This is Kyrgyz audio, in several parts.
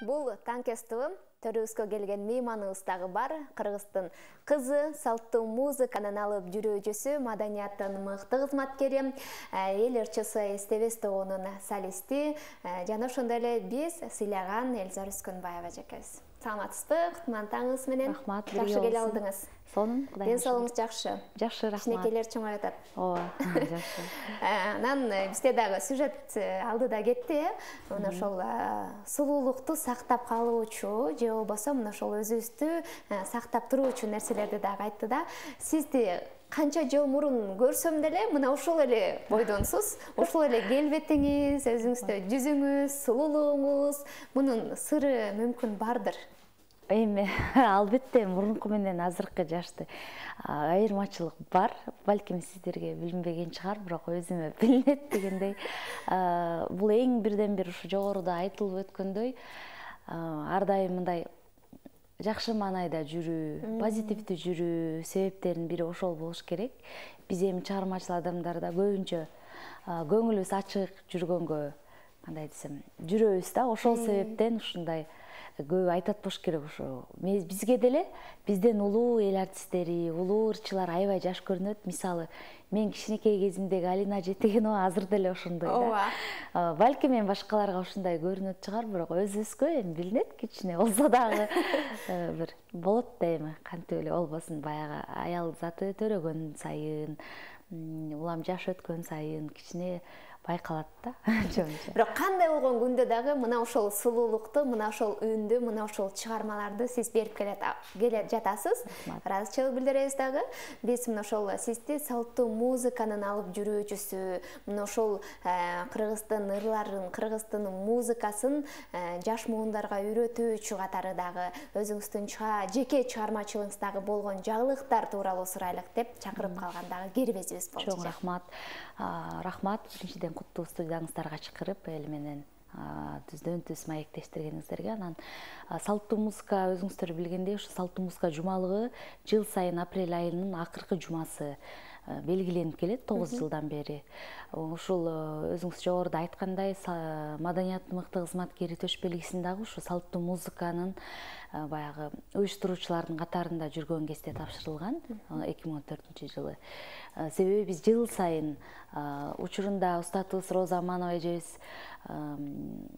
Бул танкестивим төрүбүзгө келген мейманыбыз дагы бар. Кыргыздын кызы, салттуу музыканын алып жүрүүчүсү, маданияттын мыкты кызматкери, эл ырчысы эстебес тобунун солисти жана ошондой эле биз сыйлаган Элзар Үскөнбаева эжекебиз. Саламатсызбы? Кутман таңыңыз менен. Рахмат. Жакшы келе алдыңыз. Сонун, Кудайга ден соолугуңуз жакшы. Жакшы, рахмат. Кичинекейлер чоңоюп атат. Ооба, жакшы. Анан бизде дагы сюжет алдыда кетти. Мына ошол сулуулукту сактап калуучу же болбосо мына ошол өзүбүздү сактап туруучу нерселерди дагы айтты да. Сизди канча жыл мурун көрсөм деле мына ошол эле бойдонсуз, ошол эле келбетиңиз, өзүңүздө жүзүңүз, сулуулугуңуз, мунун сыры мүмкүн бардыр. Эми албетте мурунку менен азыркы жашты айырмачылык бар. Балким сиздерге билинбеген чыгар, бирок өзүмө билинет дегендей. Бул эң бирден бир ушу жогоруда айтылып өткөндөй, ар дайым мындай жакшы маанайда жүрүү, позитивдүү жүрүү себептеринин бири ошол болуш керек. Биз эми чыгармачыл адамдарда көбүнчө көңүлүбүз ачык жүргөнгө, кандай десем, жүрөбүз да. Ошол себептен ушундай көп айтат болуш керек. Ошо бизге деле бизден улуу эл артисттери, улуу ырчылар аябай жаш көрүнөт. Мисалы, мен кичинекей кезимдеги Алина Жетегенова азыр деле ошондой да. Балким мен башкаларга ушундай көрүнөт чыгар, бирок өзүбүзгө эми билинет, кичине болсо дагы бир болот да эми. Кантип эле болбосун, баягы аял заты төрөгөн сайын, улам жаш өткөн сайын кичине байкалат да. Бирок кандай болгон күндө дагы мына ошол сулуулукту, мына ошол үндү, мына ошол чыгармаларды сиз берип келе жатасыз. Ыраазычылык билдиребиз дагы. Биз мына ошол сизди салттуу музыканын алып жүрүүчүсү, мына ошол кыргыздын ырларын, кыргыздын музыкасын жаш муундарга үйрөтүүчү катары дагы өзүңүздүн жеке чыгармачылыгыңыздагы болгон жагылыктар тууралуу сурайлык деп чакырып калган дагы кирбезибиз болчу. Чоң рахмат. Рахмат биринчиден куттуу студияңыздарга чакырып эл менен түздөн түз маектештиргениңиздерге. Анан салттуу музыка, өзүңүздөр билгендей, ушу салттуу музыка жумалыгы жыл сайын апрель айынын акыркы жумасы белгиленип келет 9 жылдан бери. Ушул өзүңүз жогоруда айткандай, маданияттын мыкты кызматкери төш белгисин дагы ушу салттуу музыканын баягы уюштуруучулардын катарында жүргөн кезде тапшырылган 2014-жылы. Себеби биз жыл сайын учурунда устатыбыз Роза Аманова эжебиз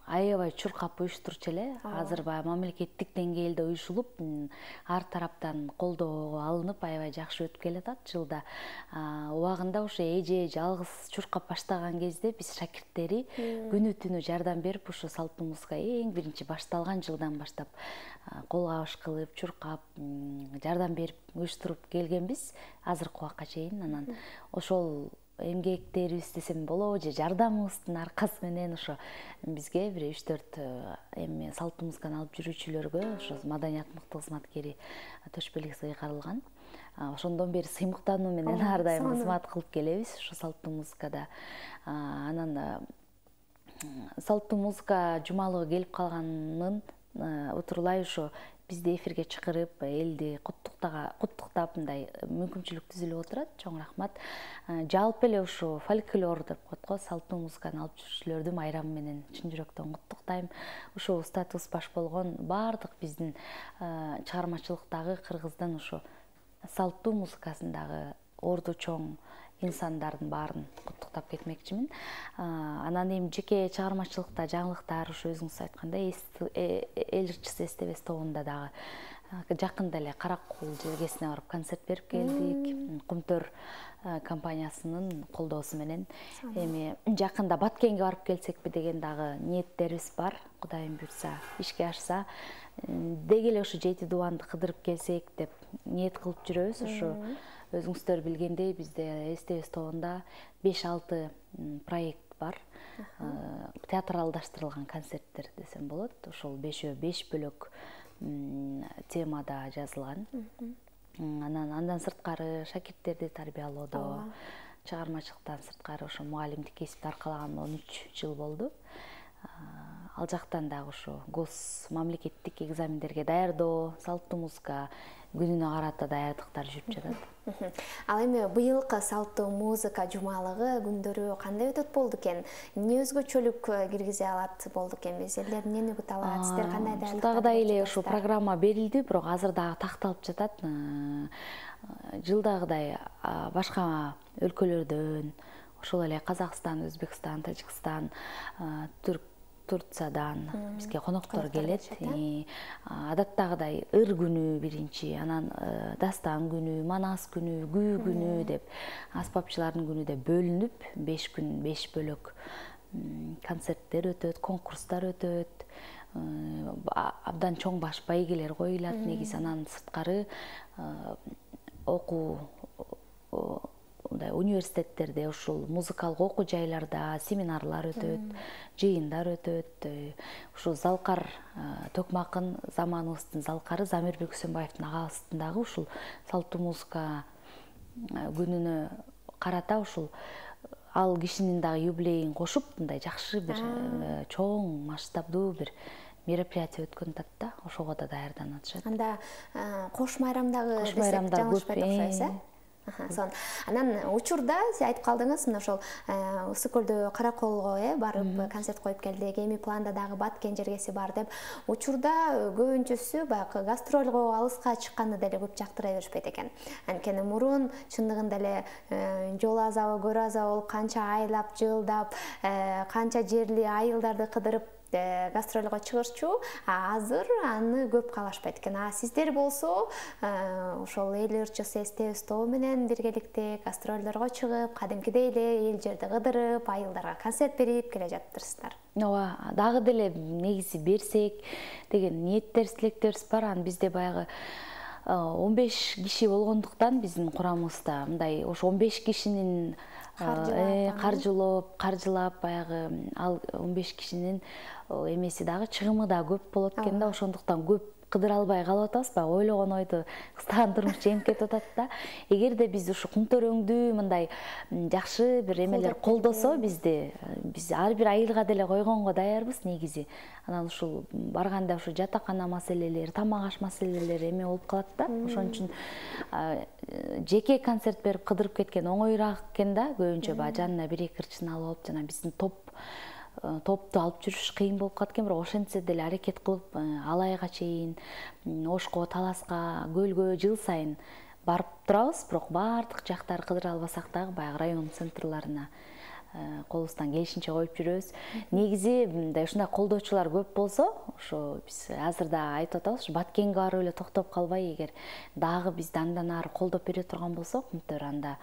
аябай чуркап уюштурчу эле. Азыр баягы мамлекеттик деңгээлде уюшулуп, ар тараптан колдоо алынып, аябай жакшы өтүп келатат жылда. Убагында ошо эже жалгыз чуркап баштаган кезде биз шакирттери күнү түнү жардам берип, ушу салттуу музыка эң биринчи башталган жылдан баштап кол кабыш кылып, чуркап, жардам берип, уюштуруп келгенбиз азыркы убакка чейин. Анан ошол эмгектерибиз десем болобу, же жардамыбыздын аркасы менен ошо бизге бир 3-4 эми салттуу музыканы алып жүрүүчүлөргө ошо маданият мыкты кызматкери төш белгиси ыйгарылган. Ошондон бери сыймыктануу менен ар дайым кызмат кылып келебиз ушу салттуу музыкада. Анан салттуу музыка жумалыгы келип калганын утурлай ушу бизди эфирге чакырып, элди куттуктап мындай мүмкүнчүлүк түзүлүп отурат. Чоң рахмат. Жалпы эле ушу фольклор деп коет го, салттуу музыканы алып жүрүүчүлөрдү майрамы менен чын жүрөктөн куттуктайм. Ушу устатыбыз баш болгон баардык биздин чыгармачылыктагы кыргыздын ушу салттуу музыкасындагы орду чоң инсандардын баарын куттуктап кетмекчимин. Анан эми жеке чыгармачылыкта жаңылыктар ушу өзүңүз айткандай эл ырчысы эстебес тобунда дагы жакында эле Каракул жергесине барып концерт берип келдик. Кумтөр компаниясынын колдоосу менен. Эми жакында Баткенге барып келсекпи деген дагы ниеттерибиз бар. Кудайым буйрса, ишке ашса, деги эле ушу Жети Дубанды кыдырып келсек деп ниет кылып жүрөбүз. Ушу өзүңүздөр билгендей, бизде эстебес тобунда 5-6 проект бар. Театралдаштырылган концерттер десем болот. Ошол 5 бөлөк темада жазылган. Андан сырткары шакирттерди тарбиялоодо, чыгармачылыктан сырткары ошо мугалимдик кесипти аркалаган 13 жыл болду. ал жактан дагы ушу гос мамлекеттик экзамендерге даярдоо, салттуу музыка күнүнө карата даярдыктар жүрүп жатат. Ал эми быйылкы салттуу музыка жумалыгы күндөрү кандай өтөт болду экен? Эмне өзгөчөлүк киргизе алат болду экенбиз? Элдер эмнени күтө алат? Сиздер кандай даярдыктар? Жылдагыдай эле ушу программа берилди, бирок азыр дагы такталып жатат. Жылдагыдай башка өлкөлөрдөн, ошол эле Казакстан, Өзбекстан, Тажикстан, Турциядан бизге коноктор келет. Адаттагыдай ыр күнү биринчи, анан дастан күнү, манас күнү, күү күнү деп аспапчылардын күнү деп бөлүнүп 5 күн 5 бөлөк концерттер өтөт, конкурстар өтөт. Абдан чоң баш байгелер коюлат негизи. Анан сырткары окуу университеттерде, ушул музыкалык окуу жайларда семинарлар өтөт, жыйындар өтөт. Ушул Залкар Токмакын заманыбыздын Залкары Замир Бөксөнбаевдин агабыздагы ушул салттуу музыка күнүнө карата ушул ал кишинин дагы юбилейин кошуп, мындай жакшы бир чоң масштабдуу бир мероприятие өткөн атат да, ошого да даярданып атышат. Анда кош майрамдагы десек жаңылышпайт окшойбуз, Анан учурда сиз айтып калдыңыз, мына ошол Ысык көлдө Караколго барып концерт коюп келдик, эми планда дагы Баткен жергеси бар деп. Учурда көбүнчөсү баягы гастролго алыска чыкканды деле көп жактыра беришпейт экен. Анткени мурун чындыгында эле жол азабы, көр азабы болуп канча айлап, жылдап, канча жерли айылдарды кыдырып гастролго чыгышчу, азыр аны көп каалашпайт экен. Сиздер болсо ошол эл ырчысы эстебиздөө менен биргеликте гастролдорго чыгып, кадимкидей эле эл жерди кыдырып, айылдарга концерт берип келе жатырсыздар. Ооба, дагы деле негизи берсек деген ниеттерибиз, тилектерибиз бар. Анан бизде баягы 15 киши болгондуктан биздин курамыбызда мындай ошо 15 кишинин каржылап баягы ал 15 кишинин эмеси дагы чыгымы да көп болот экен да, ошондуктан көп кыдыра албай калып атабыз. Баягы ойлогон ойду кыстаган турмуш жеңип кетип атат да. Эгерде биз ушу кумтөрөңдүү мындай жакшы бир эмелер колдосо бизди, биз ар бир айылга деле койгонго даярбыз негизи. Анан ушул барганда ушу жатакана маселелери, тамак аш маселелери эме болуп калат да. Ошон үчүн жеке концерт берип кыдырып кеткен оңоюраак экен да. Көбүнчө баягы жанына 1-2 ырчыны алып алып жана биздин топту алып жүрүш кыйын болуп калат экен. Бирок ошентсе деле аракет кылып Алайга чейин, Ошко, Таласка, Көлгө жыл сайын барып турабыз. Бирок баардык жактары кыдыра албасак дагы баягы район центрларына колубуздан келишинче коюп жүрөбүз. Негизи мындай ушундай колдоочулар көп болсо, ошо биз азыр да айтып атабыз, Баткенге барып эле токтоп калбай, эгер дагы бизди андан ары колдоп бере турган болсо, кумтөр анда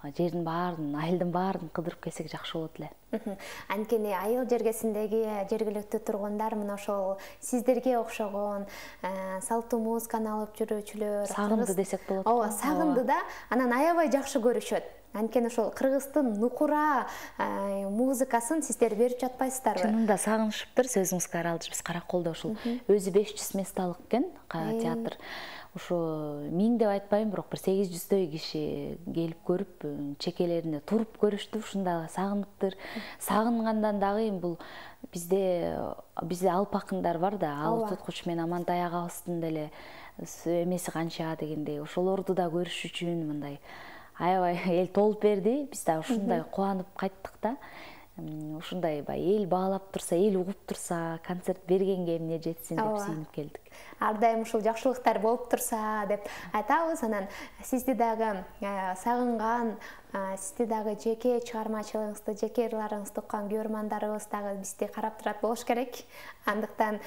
жердин баарын, айылдын баарын кыдырып келсек жакшы болот эле. Анткени айыл жергесиндеги жергиликтүү тургундар мына ошол сиздерге окшогон салттуу музыканы алып жүрүүчүлөр сагынды десек болот. Ооба, сагынды да, анан аябай жакшы көрүшөт. Анткени ошол кыргыздын нукура музыкасын сиздер берип жатпайсыздарбы? Чынында сагынышыптыр, сөзүңүзгө аралжып биз Караколдо ушул өзү 500 месталык экен театр. Ушу 1000 деп айтпайм, бирок бир 800дөй киши келип көрүп, чекелерине туруп көрүштү. Ушунда сагыныптыр. Сагынгандан дагы бул бизде алпакындар бар да, ал туткуч менен Амантай агабыздын деле эмеси канча дегендей, ошолорду да көрүш үчүн мындай аябай эл толуп берди. Биз да ушундай кубанып кайттык да. Ушундай эл баалап турса, эл угуп турса, концерт бергенге эмне жетсин деп сүйүнүп келдик. Ар дайым ушул жакшылыктар болуп турса деп айтабыз. Анан сизди дагы сагынган, сизди дагы жеке чыгармачылыгыңызды, жеке ырларыңызды уккан көрөрмандарыбыз дагы бизди карап турат болуш керек. Андыктан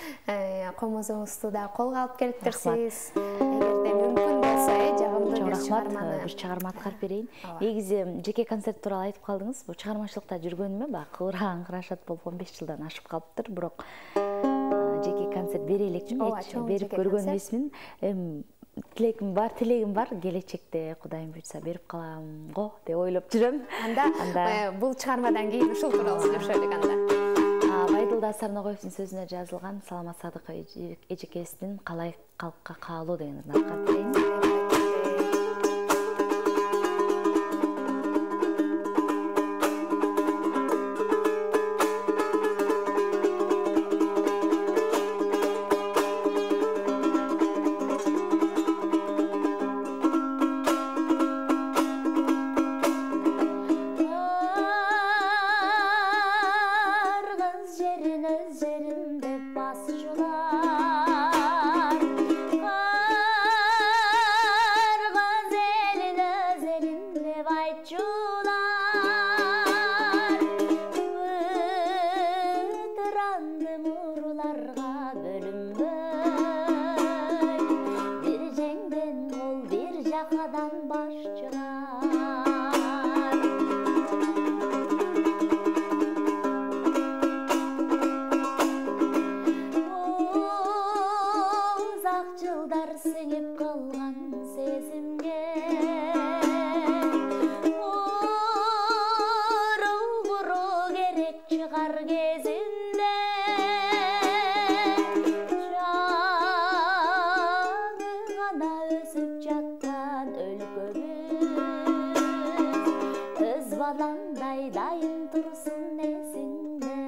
комузуңузду да колго алып келиптирсиз. Эгерде мүмкүн болсо, жагымдуу бир чыгарманы бир чыгарма аткарып берейин. Негизи жеке концерт тууралуу айтып калдыңыз. Бул чыгармачылыкта жүргөнүмө баягы кыбырган-кырашат болуп 15 жылдан ашып калыптыр. Бирок жеке концерт бере элекчимин, берип көргөн эмесмин. Тилегим бар, келечекте Кудайым буйрса берип каламго деп ойлоп жүрөм. Анда бул чыгармадан кийин ушул тууралуу сүйлөшөлүк анда. Байдылда Сарногоевдун сөзүнө жазылган Саламат Садыков эжекебиздин Калай калкка каалоо деген ырын аткарып берейин. Kırgız elin öz elim dep aytчулар. Bıtırandım urularga bölünböy, bir jеңден кол bir жакадан баш чыгар. Uzak жылдар сиңип калган сезимге, уруу керек чыгар кезинде, жаңы гана өсүп жаткан өлкөбүз өз балаңдай дайым турсун эсиңде.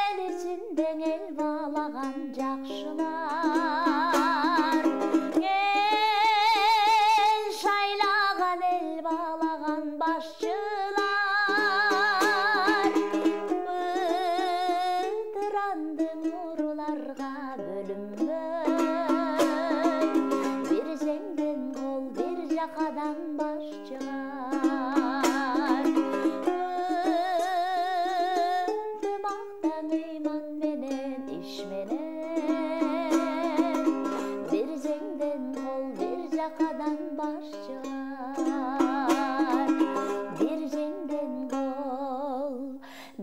Эл ичинде эл баалаган жакшылар, эл шайлаган эл баалаган башчылар. Бытырандым уруларга бөлүнбөй, bir жеңден кол bir жакадан баш чыгар. Өндү мактан ыйман менен иш менен, bir жеңден кол bir жакадан баш чыгар. Bir жеңден кол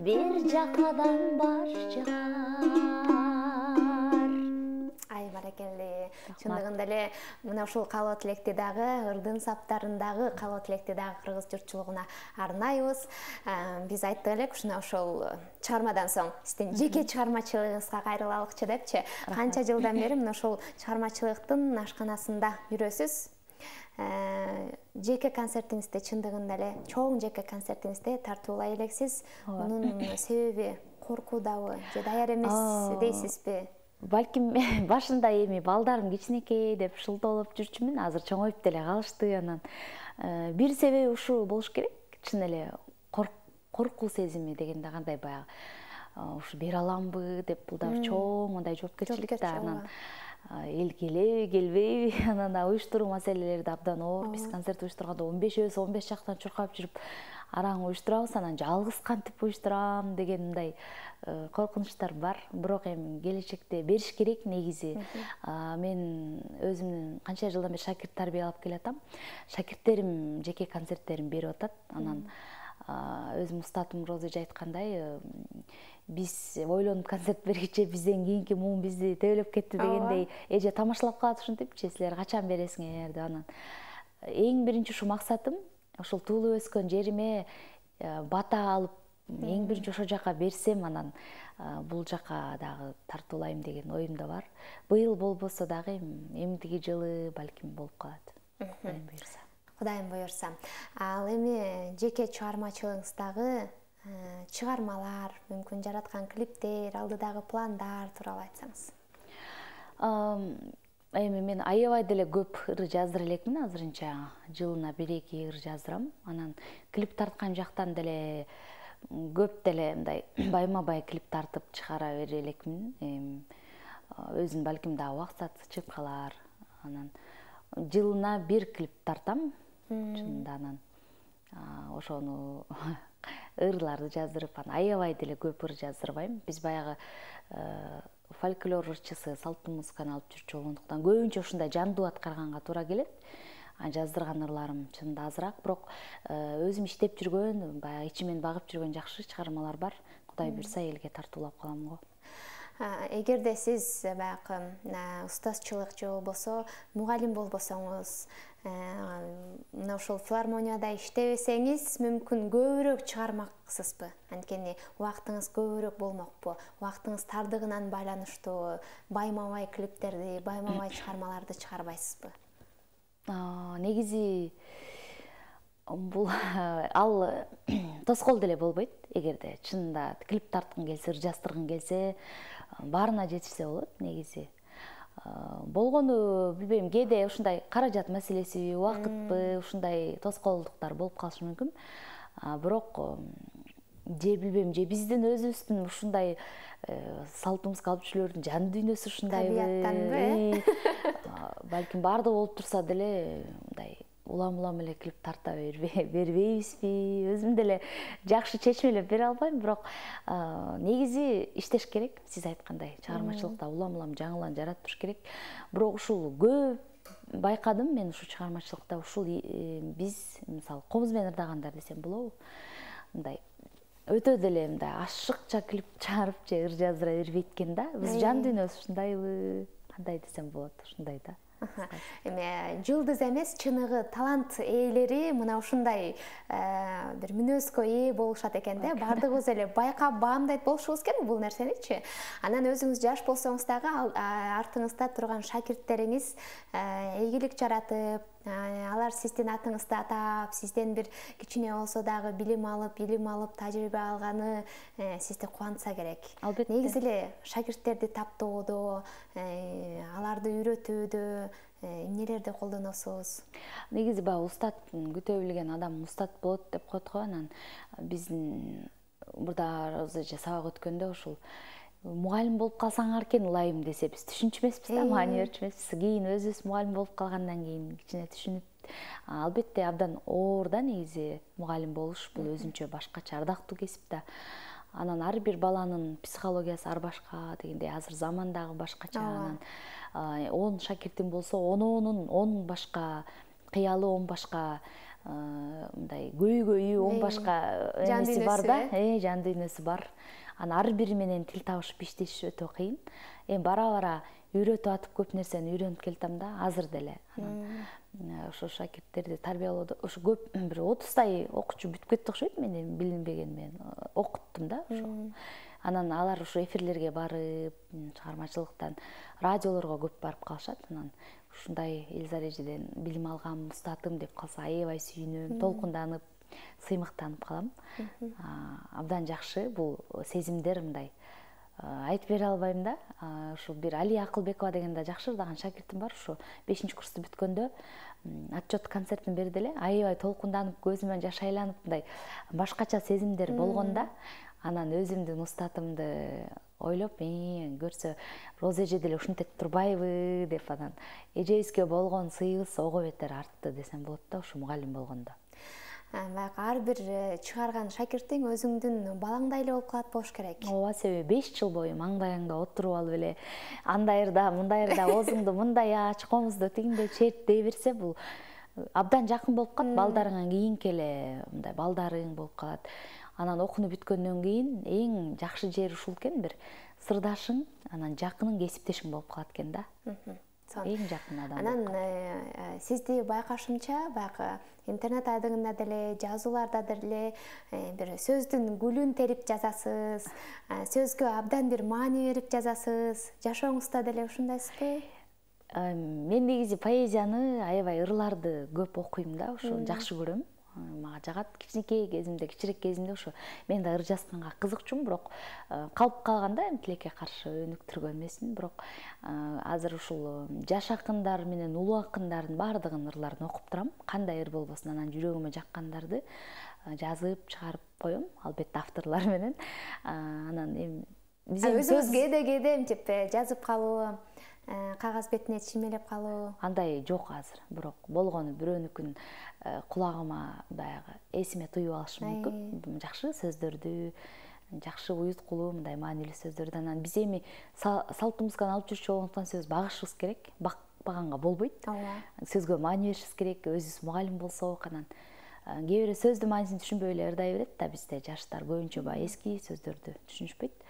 bir жакадан баш чыгар. Ай баракелли. Чындыгында эле мына ушул калоо тилекти дагы ырдын саптарындагы калоо тилекти дагы кыргыз журтчулугуна арнайбыз. Биз айттык элек ошол чыгармадан соң сиздин жеке чыгармачылыгыңызга кайрылалыкчы депчи. Канча жылдан бери мына ошол чыгармачылыктын ашканасында жүрөсүз. Жеке концертиңизде чындыгында эле чоң жеке концертиңизде тартуулай элексиз. Мунун себеби коркуудабы же даяр эмес дейсизби? Балким башында эми балдарым кичинекей деп шылтоолоп жүрчүмүн, азыр чоңоюп деле калышты. Анан бир себеби ушул болуш керек. Чын эле коркуу сезими дегенде кандай баягы ушу бере аламбы деп, бул дагы чоң мындай жоопкерчилик да. Анан эл келеби, келбейби, анан уюштуруу маселелери абдан оор. Биз концерт уюштурганда 15 жактан чуркап жүрүп араң уюштурабыз, анан жалгыз кантип уюштурам деген мындай коркунучтар бар. Бирок эми келечекте бериш керек негизи. Мен өзүмдүн канча жылдан бери шакирт тарбиялап келатам. Шакирттерим жеке концерттерин берип атат. Анан өзүм устатым Роза айткандай, биз ойлонуп концерт бергиче бизден кийинки муун бизди төбөлөп кетти дегендей, эже тамашалап калат ушинтип, силер качан бересиңер деп. Анан эң биринчи ушу максатым ошол туулуп өскөн жериме бата алып, эң биринчи ошол жака берсем, анан бул жака дагы тартуулайм деген оюмда бар. Быйыл болбосо дагы эмдиги жылы балким болуп калат. Кудайым буйрса. Кудайым буйрса. Ал эми жеке чыгармачылыгыңыздагы чыгармалар, мүмкүн жараткан клиптер, алдыдагы пландар тууралуу айтсаңыз. Эми мен аябай деле көп ыр жаздыра элекмин азырынча. Жылына 1-2 ыр жаздырам. Анан клип тарткан жактан деле көп деле мындай байма-бай клип тартып чыгара бере элекмин. Өзүм балким да убакыт чыгып калар. Анан жылына 1 клип тартам. Чынында анан ошону ырларды жаздырып, аябай деле көп ыр жаздырбайм. Биз баягы фольклор ырчысы, салттуу музыканы алып жүрчү болгондуктан көбүнчө ушундай жандуу аткарганга туура келет. Жаздырган ырларым чынында азыраак, бирок өзүм иштеп жүргөн, баягы ичимен багып жүргөн жакшы чыгармалар бар. Кудай буйрса элге тартуулап калам го. Эгерде сиз баягы устазчылык же болбосо мугалим болбосоңуз, мына ошол филармонияда иштебесеңиз, мүмкүн көбүрөөк чыгармаксызбы? Анткени убактыңыз көбүрөөк болмокпу? Убактыңыз тардыгынан байланыштуу байма-бай клиптерди, байма-бай чыгармаларды чыгарбайсызбы? Негизи бул ал тоскоол деле болбойт. Эгерде чынында клип тарткың келсе, ыр жаздыргың келсе, баарына жетишсе болот негизи. болгону билбейм, кээде ушундай каражат маселесиби, убакытпы, ушундай тоскоолдуктар болуп калышы мүмкүн. Бирок же билбейм, же биздин өзүбүздүн ушундай салтыбызга алып жүрүүлөрдүн жан дүйнөсү ушундайбы, табияттанбы? балким баардыгы болуп турса деле мындай улам эле клип тарта бербейбизби, өзүм деле жакшы чечмелеп бере албайм, бирок негизи иштеш керек, сиз айткандай чыгармачылыкта улам жаңылан жараттырыш керек. Бирок ушул көп байкадым мен ушу чыгармачылыкта, ушул биз мисалы комуз менен ырдагандар десем болобу, мындай өтө деле мындай ашыкча клип чыгарып же ыр жаздыра бербейт экен да. Биз жан дүйнөсү ушундайбы, кандай десем болот, ушундай да. Эми жылдыз эмес, чыныгы талант ээлери мына ушундай бир мүнөзгө ээ болушат экен да. Бардыгыбыз эле байкап баамдайт болушубуз керек бул нерсеничи. Анан өзүңүз жаш болсоңуз дагы артыңызда турган шакирттериңиз ийгилик жаратып, алар сиздин атыңызды атап, сизден бир кичине болсо дагы билим алып, тажрыйба алганы сизди кубантса керек. Албетте. Негизи эле шакирттерди таптоодо, аларды үйрөтүүдө эмнелерди колдоносуз? Негизи баягы устат күтө билген адам устат болот деп коет го. Анан биздин мурдагы же сабак өткөндө ушул мугалим болуп калсаңар экен ылайым десе биз түшүнчү эмеспиз да, маани берчү эмеспиз. Кийин өзүбүз мугалим болуп калгандан кийин кичине түшүнүп, албетте абдан оор да негизи мугалим болуш, бул өзүнчө башкача ардактуу кесип да. Анан ар бир баланын психологиясы ар башка дегендей, азыр заман дагы башкача. Анан 10 шакиртим болсо, 10 башка кыялы, 10 башка мындай көйгөйү, 10 башка эмеси бар да, жан дүйнөсү бар. Анан ар бири менен тил табышып иштеш өтө кыйын. Эми бара үйрөтүп атып көп нерсени үйрөнүп келатам да, азыр деле. Анан ошо шакирттерди тарбиялоодо ушу көп бир 30тай окуучу бүтүп кетти окшойт, мен билинбеген, мен окуттум да ошо. Анан алар ушу эфирлерге барып, чыгармачылыктан радиолорго көп барып калышат. Анан ушундай Элизарежеден билим алгам, устатым деп калса аябай сүйүнөм, толкунданып, сыймыктанып калам. Абдан жакшы бул сезимдер, мындай айтып бере албайм да. Ушу бир Али Акылбекова деген да жакшы ырдаган шакиртим бар. Ушу 5-курсту бүткөндө отчет концертин берди эле, аябай толкунданып, көзүмөн жаш айланып, мындай башкача сезимдер болгон да. Анан өзүмдүн устатымды ойлоп, көрсө Роза эже деле ушинтип турбайбы деп, анан эжебизге болгон сыйыбыз ого бетер артты десем болот да, ушу мугалим болгондо. Ар бир чыгарган шакиртиң өзүңдүн балаңдай эле болуп калат болуш керек. Ооба, себеби 5 жыл бою маңдайыңда отуруп алып эле андайырда, мындайырда оозуңду мындай ач, комузду тигиндей черт дей берсе, бул абдан жакын болуп калат. Балдарыңан кийинки эле мындай балдарың болуп калат. Анан окууну бүткөндөн кийин эң жакшы жери ушул экен, бир сырдашың, анан жакының, кесиптешиң болуп калат экен да. Эң жакын адам. Анан сизди байкашымча, баягы интернет айдыңында деле, жазууларда деле бир сөздүн гүлүн терип жазасыз, сөзгө абдан бир маани берип жазасыз. Жашооңузда деле ушундайсызбы? Мен негизи поэзияны, аябай ырларды көп окуйм да, ошо жакшы көрөм. Мага жагат. Кичинекей кезимде, кичирээк кезимде ошо мен да ыр жазганга кызыкчумун, бирок калып калганда эми тилекке каршы өнүктүргөн эмесмин. Бирок азыр ушул жаш акындар менен улуу акындардын баардыгынын ырларын окуп турам. Кандай ыр болбосун, анан жүрөгүмө жаккандарды жазып чыгарып коем, албетте авторлор менен. Анан эми өзүңүз кээде мынтип жазып калуу, кагаз бетине чимелеп калуу андай жок азыр. Бирок болгону бирөөнүкүн кулагыма баягы эсиме туюп алышым мүмкүн. Жакшы сөздөрдү, жакшы уюткулуу, мындай маанилүү сөздөрдү. Анан биз эми салттуу музыканы алып жүрчү болгондуктан сөз багышыбыз керек. Бакпаганга болбойт. Сөзгө маани беришибиз керек. Өзүбүз мугалим болсок, анан кээ бирөө сөздүн маанисин түшүнбөй эле ырдай берет да. Бизде жаштар көбүнчө баягы эски сөздөрдү түшүнүшпөйт.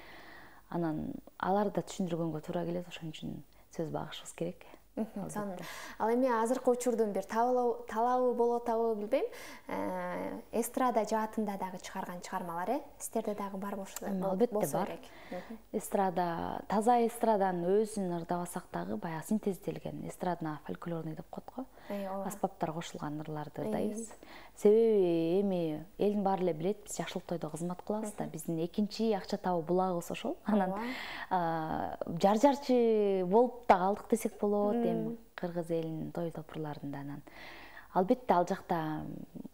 Анан аларды түшүндүргөнгө туура келет, ошон үчүн сөз багышыбыз керек. Ал эми азыркы учурдун бир талабы болуп атабы билбейм. Эстрада жаатында дагы чыгарган чыгармалар, сиздерде дагы барбы ошол? Албетте бар. Эстрада, таза эстраданын өзүн ырдабасак дагы баягы синтезделген эстрадно фольклорный деп коет го. аспаптар кошулган ырларды ырдайбыз. Себеби эми элдин баары эле билет, биз жакшылык тойдо кызмат кылабыз да. Биздин экинчи акча табуу булагыбыз ошол. Анан жар-жарчы болуп да калдык десек болот, эми кыргыз элинин той топурларында. Анан албетте ал жакта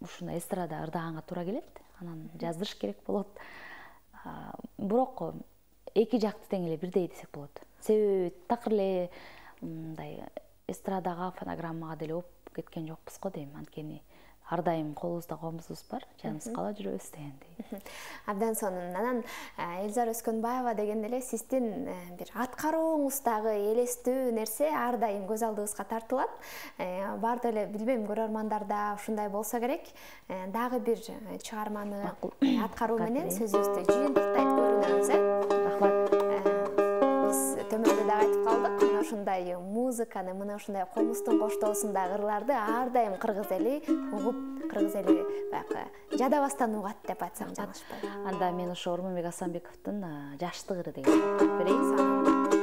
ушундай эстрада ырдаганга туура келет. Анан жаздырыш керек болот. Бирок эки жакты тең эле бирдей десек болот. Себеби такыр эле мындай эстрадага, фонограммага деле оп кеткен жокпуз го дейм. Анткени ар дайым колубузда комузубуз бар, жаныбыз кала жүрөбүз дегендей. Абдан сонун. Анан Элзара Өскөнбаева дегенде эле сиздин бир аткарууңуз дагы элестүү нерсе ар дайым көз алдыбызга тартылат. Барды эле билбейм, көрөрмандарда ушундай болсо керек. Дагы бир чыгарманы аткаруу менен сөзүбүздү жыйынтыктайт көрүнөбүз. Рахмат. Төмөндө да айтып калдык, мына ушундай музыканы, мына ушундай комуздун коштоосундагы ырларды ар дайым кыргыз эли угуп, кыргыз эли баягы жадабастан угат деп айтсам жаңылышпайм. Анда мен ошо Ормонбек Асанбековдун Жаштык ыры деген берейин.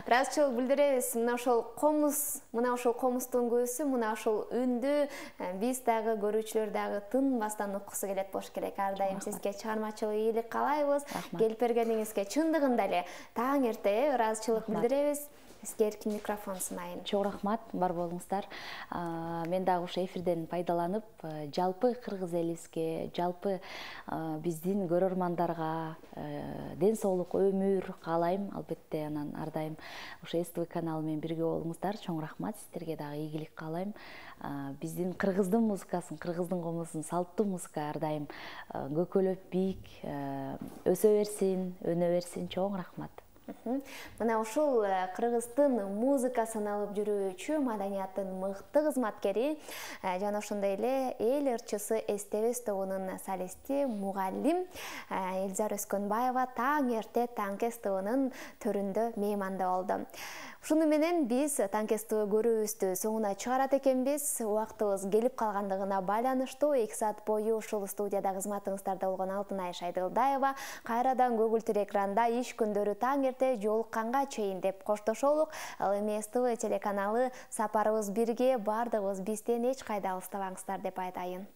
Ыраазычылык билдиребиз. Мына ошол комуз, мына ошол комуздун көзү, мына ошол үндү биз дагы көрүүчүлөр дагы тынбастан уккусу келет болуш керек. Ар дайым сизге чыгармачылык ийгилик каалайбыз. Келип бергениңизге чындыгында эле таң эрте ыраазычылык билдиребиз. Сизге эркин микрофон сунайын. Чоң рахмат, бар болуңуздар. Мен дагы ошо эфирден пайдаланып, жалпы кыргыз элибизге, жалпы биздин көрөрмандарга ден соолук өмүр каалайм. Албетте анан ар дайым ошо СТВ каналы менен бирге болуңуздар. Чоң рахмат, сиздерге дагы ийгилик каалайм. Биздин кыргыздын музыкасын, кыргыздын комузун, салттуу музыка ар дайым көкөлөп бийик, өсө берсин, өнө берсин. Чоң рахмат. Мына ушул кыргыздын музыкасын алып жүрүүчү, маданияттын мыкты кызматкери жана ошондой эле эл ырчысы Эстебес тобунун солисти, мугаллим Элзара Өскөнбаева таң эрте Танкес тобунун төрүндө мейманда болду. Ушуну менен биз Танкес тобу көрүүбүздү соңуна чыгарат экенбиз. Убактыбыз келип калгандыгына байланыштуу 2 саат бою ушул студияда кызматыңыздарда болгон Алтынай Шайдылдаева кайрадан көгүлтүр экранда иш күндөрү таң эрте жолукканга чейин деп коштошолук. Ал эми СТВ телеканалы сапарыбыз бирге, бардыгыбыз бизден эч кайда алыстабаңыздар деп айтайын.